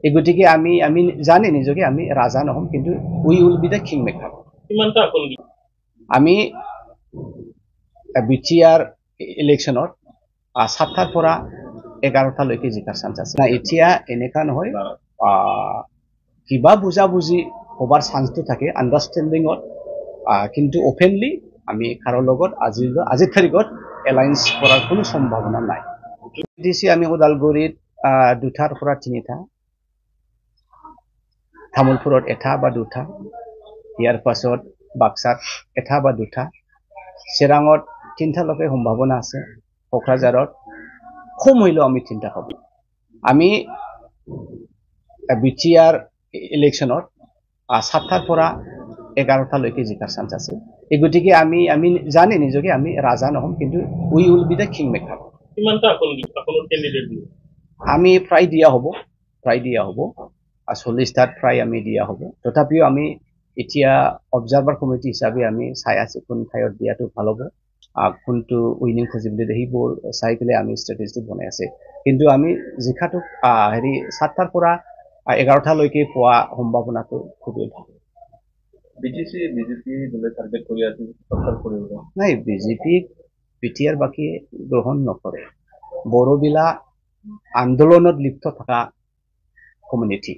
এই গতিকে আমি আমি জানি নিজকে আমি ৰাজা নহম, কিন্তু we will be the kingmaker. আমি বিটিআৰ ইলেকশ্যনত 7টাৰ পৰা 11টালৈকে জিকাৰ চান্স আছে। এতিয়া এনেকা নহয়, কিবা বুজাবুজি হবাৰ চান্সটো থাকে আণ্ডাৰষ্টেণ্ডিঙত, কিন্তু অপেনলি আমি কাৰো লগত আজিৰ তাৰিখত এলায়েন্স কৰাৰ কোনো সম্ভাৱনা নাই। দিছে আমি ওদালগুৰিত 2টাৰ পৰা 3টা, তামোলপুৰত 1টা বা 2টা, ইয়াৰ পাছত বাক্সাত 1টা বা 2টা, চিৰাঙত 3টালৈকে সম্ভাৱনা আছে, কোকৰাঝাৰত কম হইলেও আমি 3টা হ'ব। আমি বিটিআৰ ইলেকশ্যনত 7টাৰ পৰা 11টালৈকে জিকাৰ চান্স আছে। এই গতিকে আমি আমি জানি নিজকে আমি ৰাজা নহম, কিন্তু we will be the kingmaker. আমি প্ৰায় দিয়া হ'ব 40টাত প্ৰায় আমি দিয়া হ'ব। তথাপিও আমি এতিয়া অবজাৰ্ভাৰ কমিটি হিচাপে আমি চাই আছো কোন ঠাইত দিয়াটো ভাল হ'ব, কোনটো উইনিং পজিবিলিটি, সেইবোৰ চাই পেলাই আমি ষ্ট্ৰেটেজি বনাই আছে। কিন্তু আমি জিকাটো 7টাৰ পৰা 11টালৈকে পোৱা সম্ভাৱনাটো খুবেই ভাল। বিজেপি টাৰ্গেট কৰি আছে নাই, বিজেপিক বিটিআৰ বাকী গ্ৰহণ নকৰে। বড়োবিলাক আন্দোলনত লিপ্ত থকা কমিউনিটি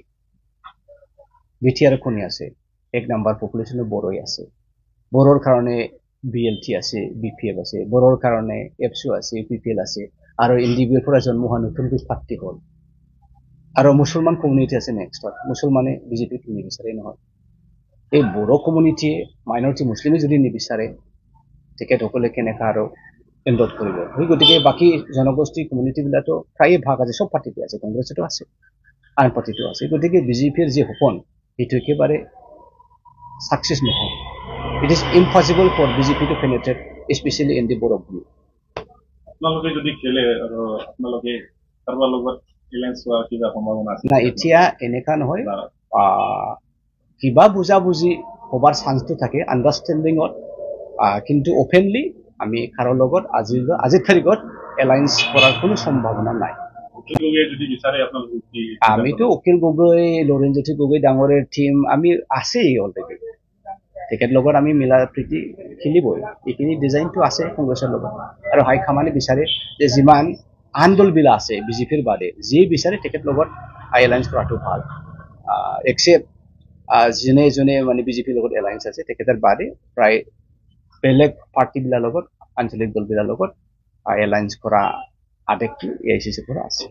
বিটিআৰ কোনে আছে, 1 নম্বৰ পপুলেশ্যনৰ বড়োই আছে। বড়োৰ কাৰণে BLT আছে, BPF আছে, বড়োৰ কাৰণে এপছু আছে, PPL আছে, আৰু NDBৰ পৰা জন্ম হোৱা নতুনকৈ পাৰ্টি হ'ল। আৰু মুছলমান কমিউনিটি আছে নেক্সটত, মুছলমানে বিজেপিক নিবিচাৰে নহয়। এই বড়ো কমিউনিটিয়ে মাইনৰিটি মুছলিমে যদি নিবিচাৰে, তেখেতসকলে কেনেকৈ আৰু এণ্ডত কৰিব। সেই গতিকে বাকী জনগোষ্ঠী কমিউনিটিবিলাকতো প্ৰায়ে ভাগ আছে, চব পাৰ্টিতে আছে, কংগ্ৰেছতো আছে, আন পাৰ্টিতো আছে। গতিকে বিজেপিৰ যি সপোন সেইটো একেবাৰে সাকসেস নহয়। It is impossible for BJP to penetrate, especially in the Bodo group. আপোনালোকে যদি খেলে আৰু আপোনালোকে কাৰোবাৰ লগত এলায়েন্স হোৱাৰ কিবা সম্ভাৱনা আছে? না, এতিয়া এনেকা নহয়, কিবা বুজাবুজি হবাৰ চান্সটো থাকে আণ্ডাৰষ্টেণ্ডিঙত, কিন্তু অপেনলি আমি কাৰো লগত আজিৰ তাৰিখত এলায়েন্স কৰাৰ কোনো সম্ভাৱনা নাই। আমিতো অখিল গগৈ, লৰেণজ্যোতি গগৈ ডাঙৰেৰ টিম আমি আছেই অলৰেডি, তেখেত লগত আমি মিলা প্ৰীতি খেলিবই। এইখিনি ডিজাইনটো আছে কংগ্ৰেছৰ লগত, আৰু হাইকমাণ্ডে বিচাৰে যে যিমান আন দলবিলাক আছে বিজেপিৰ বাদে, যি বিচাৰে তেখেত লগত এলায়েন্স কৰাটো ভাল। একচেপ্ট যোনে যোনে মানে বিজেপিৰ লগত এলায়েন্স আছে তেখেতৰ বাদে প্ৰায় বেলেগ পাৰ্টিবিলাকৰ লগত, আঞ্চলিক দলবিলাকৰ লগত এলায়েন্স কৰা আদেশটো AICC পৰা আছে।